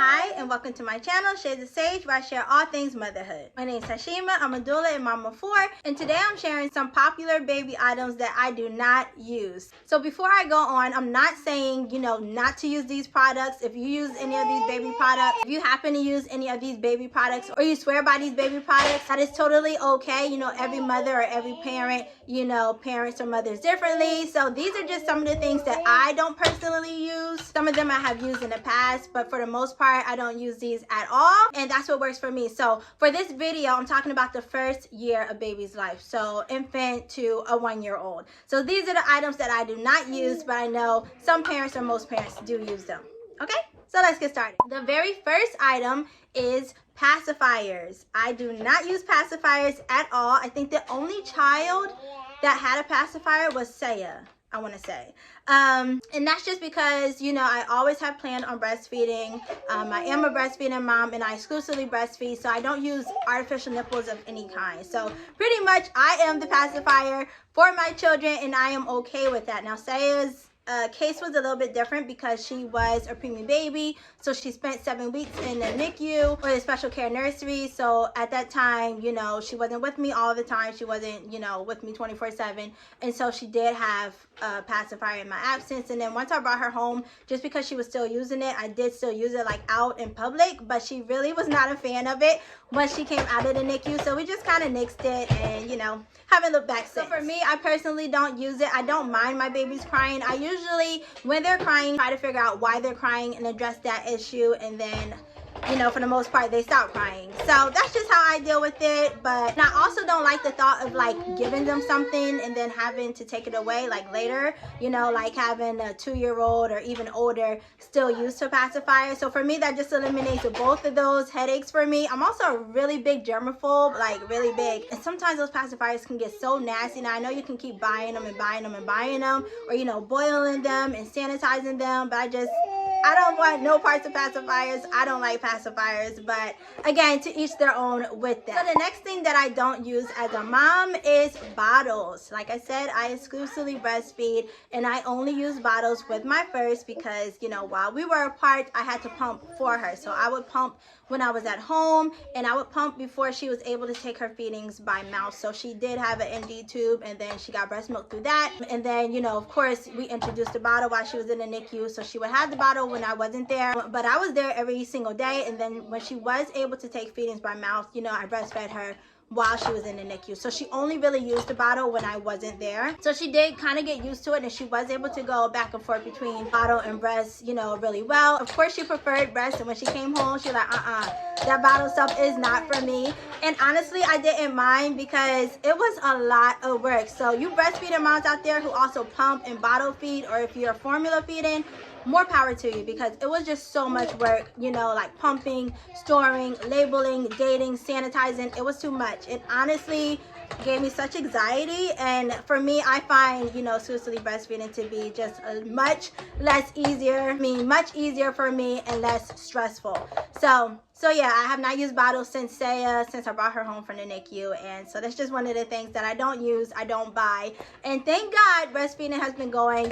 Hi, and welcome to my channel, Shades of Sage, where I share all things motherhood. My name is Tashima, I'm a doula and mama of 4, and today I'm sharing some popular baby items that I do not use. So before I go on, I'm not saying, not to use these products. If you use any of these baby products, if you happen to use any of these baby products, or you swear by these baby products, that is totally okay. Every mother or every parent, parents or mothers differently. So these are just some of the things that I don't personally use. Some of them I have used in the past, but for the most part, I don't use these at all, and that's what works for me. So for this video, I'm talking about the first year of baby's life, so infant to a 1-year-old. So these are the items that I do not use, but I know some parents or most parents do use them. Okay, so let's get started. The very first item is pacifiers. I do not use pacifiers at all. I think the only child that had a pacifier was Saya, I want to say. And that's just because, I always have planned on breastfeeding. I am a breastfeeding mom and I exclusively breastfeed, so I don't use artificial nipples of any kind. So pretty much I am the pacifier for my children, and I am okay with that. Now, Saya's case was a little bit different because she was a preemie baby, so she spent 7 weeks in the NICU or the special care nursery. So at that time, she wasn't with me all the time. She wasn't, with me 24/7, and so she did have a pacifier in my absence. And then once I brought her home, just because she was still using it, I did still use it like out in public, but she really was not a fan of it once she came out of the NICU. So we just kind of nixed it, and haven't looked back since. So for me, I personally don't use it. I don't mind my babies crying. I usually, when they're crying, try to figure out why they're crying and address that issue, and then for the most part, they stop crying. So that's just how I deal with it. But I also don't like the thought of like giving them something and then having to take it away like later, like having a 2-year-old or even older still use a pacifier. So for me, that just eliminates both of those headaches for me. I'm also a really big germaphobe, like really big. And sometimes those pacifiers can get so nasty. Now I know you can keep buying them and buying them and buying them, or boiling them and sanitizing them, but I don't want no parts of pacifiers. I don't like pacifiers, but again, to each their own with that. So the next thing that I don't use as a mom is bottles. Like I said, I exclusively breastfeed, and I only use bottles with my first because, while we were apart, I had to pump for her. So I would pump when I was at home, and I would pump before she was able to take her feedings by mouth. So she did have an NG tube, and then she got breast milk through that. And then, of course, we introduced the bottle while she was in the NICU. So she would have the bottle when I wasn't there, but I was there every single day. And then when she was able to take feedings by mouth, I breastfed her while she was in the NICU. So she only really used the bottle when I wasn't there. So she did kind of get used to it, and she was able to go back and forth between bottle and breast, really well. Of course, she preferred breast, and when she came home, she was like, that bottle stuff is not for me. And honestly, I didn't mind because it was a lot of work. So you breastfeeding moms out there who also pump and bottle feed, or if you're formula feeding, more power to you, because it was just so much work, like pumping, storing, labeling, dating, sanitizing. It was too much. It honestly gave me such anxiety, and for me, I find exclusively breastfeeding to be just much less easier. Much easier for me and less stressful. So yeah, I have not used bottles since I brought her home from the NICU, and so that's just one of the things that I don't use, I don't buy. And thank God breastfeeding has been going,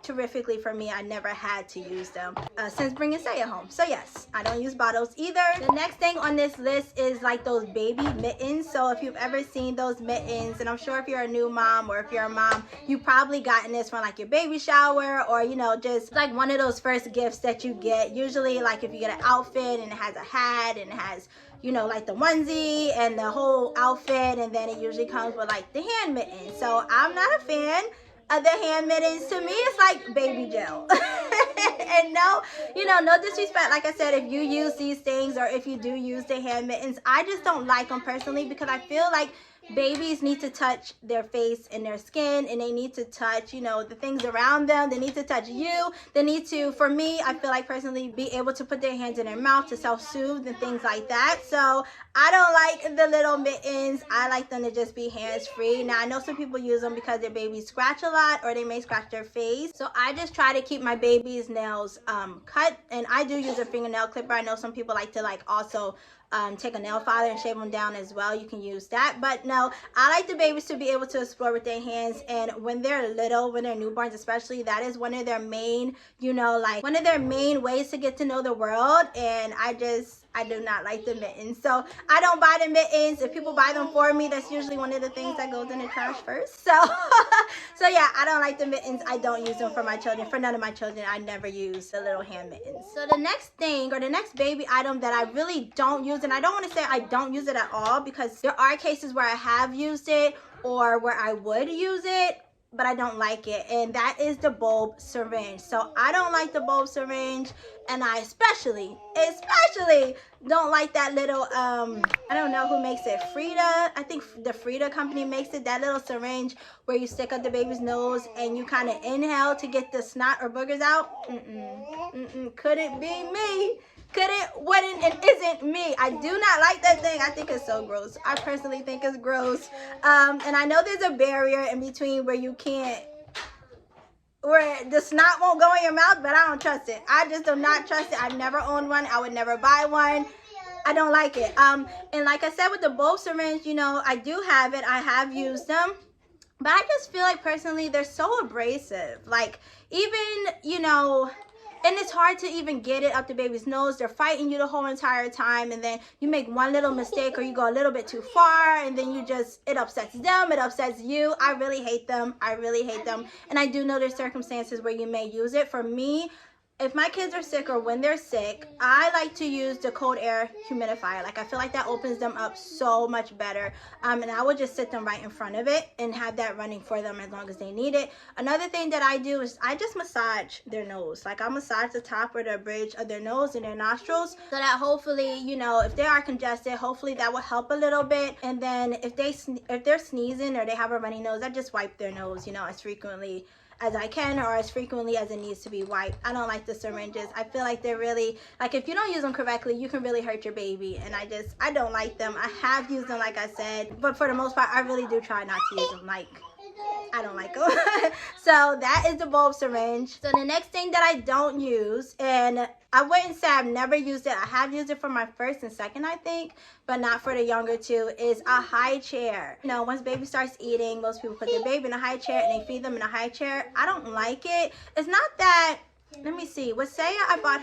terrifically for me. I never had to use them since bringing Saya home. So yes, I don't use bottles either. The next thing on this list is like those baby mittens. So if you've ever seen those mittens, and I'm sure if you're a new mom or if you're a mom, you've probably gotten this from like your baby shower, or just like one of those first gifts that you get. Usually like if you get an outfit and it has a hat and it has like the onesie and the whole outfit, and then it usually comes with like the hand mittens. So I'm not a fan of the hand mittens. To me, it's like baby gel. And no disrespect, like I said, if you use these things or if you do use the hand mittens, I just don't like them personally, because I feel like babies need to touch their face and their skin, and they need to touch, the things around them. They need to touch you. They need to, for me, I feel like personally, be able to put their hands in their mouth to self-soothe and things like that. So I don't like the little mittens. I like them to just be hands-free. Now, I know some people use them because their babies scratch a lot, or they may scratch their face. So I just try to keep my baby's nails cut, and I do use a fingernail clipper. I know some people like to also take a nail filer and shave them down as well. You can use that, but no, know, I like the babies to be able to explore with their hands, and when they're little, when they're newborns especially, that is one of their main, you know, like one of their main ways to get to know the world. And I do not like the mittens, so I don't buy the mittens. If people buy them for me, that's usually one of the things that goes in the trash first. So so yeah, I don't like the mittens. I don't use them for my children. For none of my children, I never use the little hand mittens. So the next thing, or the next baby item that I really don't use, and I don't want to say I don't use it at all, because there are cases where I have used it or where I would use it, but I don't like it, and that is the bulb syringe. So I don't like the bulb syringe, and I especially don't like that little I don't know who makes it, Frida, I think the Frida company makes it, that little syringe where you stick up the baby's nose and you kind of inhale to get the snot or boogers out. Couldn't be me. Couldn't, wouldn't, and isn't me. I do not like that thing. I think it's so gross. I personally think it's gross. And I know there's a barrier in between where you can't, where the snot won't go in your mouth, but I don't trust it. I just do not trust it. I've never owned one. I would never buy one. I don't like it. And like I said with the bulb syringe, you know, I do have it. I have used them. But I just feel like personally they're so abrasive. Like even, you know, and it's hard to even get it up the baby's nose. They're fighting you the whole entire time, and then you make one little mistake or you go a little bit too far, and then it upsets them, it upsets you. I really hate them. I really hate them. And I do know there's circumstances where you may use it. For me, if my kids are sick or when they're sick, I like to use the cold air humidifier. Like, I feel like that opens them up so much better. And I would just sit them right in front of it and have that running for them as long as they need it. Another thing that I do is I just massage their nose. Like, I massage the top or the bridge of their nose and their nostrils, so that hopefully, you know, if they are congested, hopefully that will help a little bit. And then if they're sneezing or they have a runny nose, I just wipe their nose, you know, as frequently as I can, or as frequently as it needs to be wiped. I don't like the syringes. I feel like they're really, like, if you don't use them correctly, you can really hurt your baby, and I don't like them. I have used them, like I said, but for the most part, I really do try not to use them. Like, I don't like them. So that is the bulb syringe. So the next thing that I don't use, and I wouldn't say I've never used it, I have used it for my first and second, I think, but not for the younger two, is a high chair. You know, once baby starts eating, most people put their baby in a high chair and they feed them in a high chair. I don't like it. It's not that, let me see, with Saya, I bought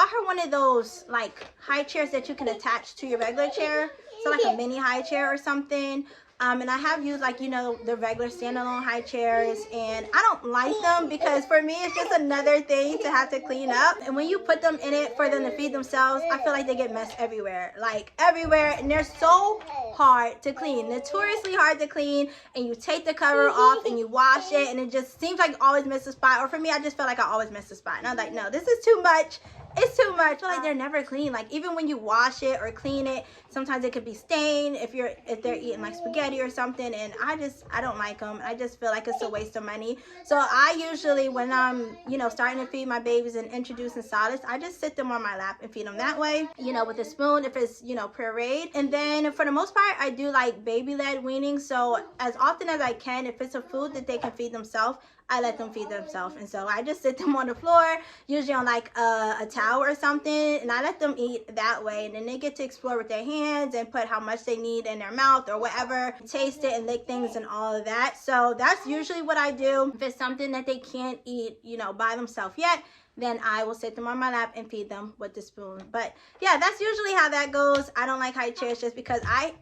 her one of those like high chairs that you can attach to your regular chair, so like a mini high chair or something. And I have used, like, you know, the regular standalone high chairs, and I don't like them because for me it's just another thing to have to clean up. And when you put them in it for them to feed themselves, I feel like they get messed everywhere, like everywhere, and they're so hard to clean, notoriously hard to clean. And you take the cover off and you wash it, and it just seems like you always miss a spot. Or for me, I just feel like I always miss a spot, and I'm like, no, this is too much. It's too much. I feel like they're never clean. Like, even when you wash it or clean it, sometimes it could be stained if they're eating like spaghetti or something, and I don't like them. I just feel like it's a waste of money. So I usually, when I'm, you know, starting to feed my babies and introducing solids, I just sit them on my lap and feed them that way, you know, with a spoon if it's, you know, pureed. And then for the most part, I do like baby-led weaning. So as often as I can, if it's a food that they can feed themselves, I let them feed themselves. And so I just sit them on the floor, usually on like a towel or something, and I let them eat that way. And then they get to explore with their hands and put how much they need in their mouth or whatever, taste it and lick things and all of that. So that's usually what I do. If it's something that they can't eat, you know, by themselves yet, then I will sit them on my lap and feed them with the spoon. But yeah, that's usually how that goes. I don't like high chairs just because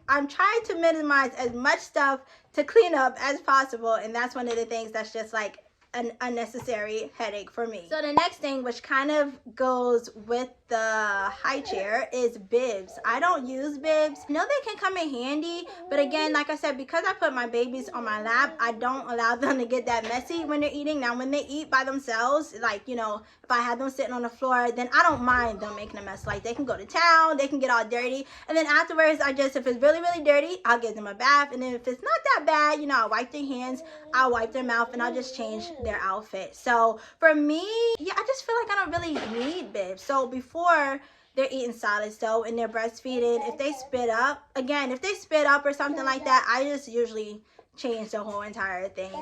I'm trying to minimize as much stuff to clean up as possible, and that's one of the things that's just like an unnecessary headache for me. So the next thing, which kind of goes with the high chair, is bibs. I don't use bibs. I know they can come in handy, but again, like I said, because I put my babies on my lap, I don't allow them to get that messy when they're eating. Now, when they eat by themselves, like, you know, if I have them sitting on the floor, then I don't mind them making a mess. Like, they can go to town, they can get all dirty, and then afterwards, if it's really, really dirty, I'll give them a bath. And then if it's not that bad, you know, I'll wipe their hands, I'll wipe their mouth, and I'll just change their outfit. So for me, yeah, I just feel like I don't really need bibs. So before they're eating solids though and they're breastfeeding, if they spit up or something like that, I just usually change the whole entire thing.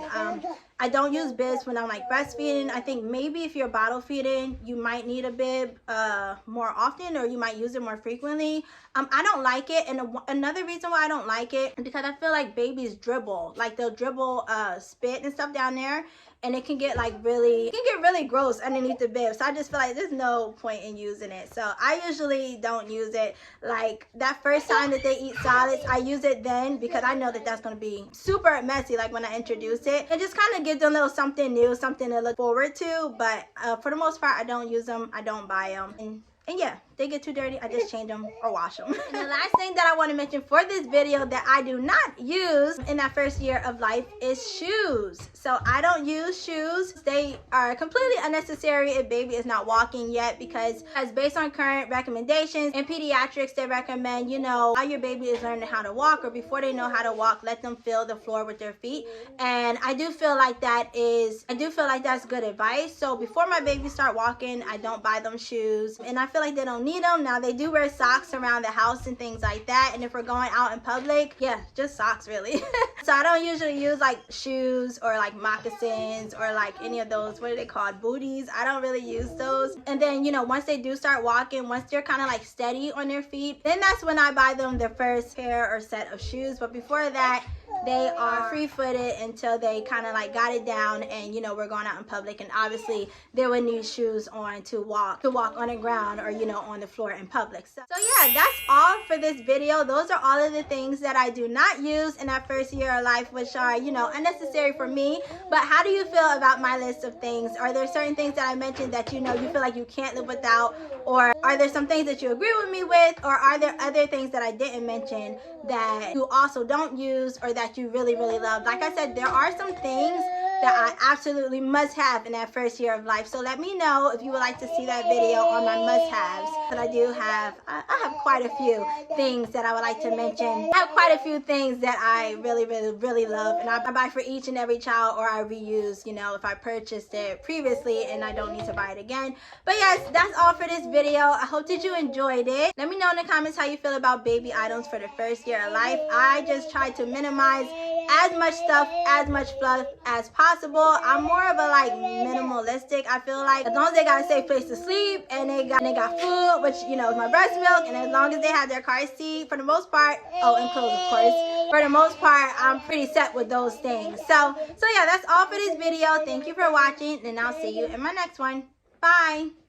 I don't use bibs when I'm like breastfeeding. I think maybe if you're bottle feeding, you might need a bib more often, or you might use it more frequently. I don't like it, and another reason why I don't like it is because I feel like babies dribble, like they'll dribble spit and stuff down there, and it can get like really gross underneath the bib. So I just feel like there's no point in using it. So I usually don't use it. Like that first time that they eat solids, I use it then, because I know that that's going to be super messy, like when I introduce it. It just kind of gives them a little something new, something to look forward to. But for the most part, I don't use them. I don't buy them. And yeah, they get too dirty, I just change them or wash them. And the last thing that I want to mention for this video that I do not use in that first year of life is shoes. So I don't use shoes. They are completely unnecessary if baby is not walking yet, because as based on current recommendations in pediatrics, they recommend, you know, while your baby is learning how to walk, or before they know how to walk, let them feel the floor with their feet. And I do feel like that's good advice. So before my babies start walking, I don't buy them shoes, and I feel like they don't need them. Now they do wear socks around the house and things like that, and if we're going out in public, yeah, just socks really. So I don't usually use like shoes or like moccasins or like any of those, what are they called, booties. I don't really use those. And then, you know, once they do start walking, once they're kind of like steady on their feet, then that's when I buy them their first pair or set of shoes. But before that, they are free-footed until they kind of like got it down, and you know, we're going out in public, and obviously they would need shoes on to walk on the ground, or you know, on the floor in public. So yeah, that's all for this video. Those are all of the things that I do not use in that first year of life, which are, you know, unnecessary for me. But how do you feel about my list of things? Are there certain things that I mentioned that, you know, you feel like you can't live without, or are there some things that you agree with me with, or are there other things that I didn't mention that you also don't use, or that you really love? Like I said, there are some things that I absolutely must have in that first year of life. So let me know if you would like to see that video on my must-haves. But I do have, I have quite a few things that I would like to mention. I have quite a few things that I really love, and I buy for each and every child, or I reuse, you know, if I purchased it previously and I don't need to buy it again. But yes, that's all for this video. I hope that you enjoyed it. Let me know in the comments how you feel about baby items for the first year of life. I just try to minimize as much stuff, as much fluff as possible. I'm more of a like minimalistic. I feel like as long as they got a safe place to sleep, and they got food, which, you know, is my breast milk, and as long as they have their car seat, for the most part, oh, and clothes of course, for the most part, I'm pretty set with those things. So yeah, that's all for this video. Thank you for watching, and I'll see you in my next one. Bye.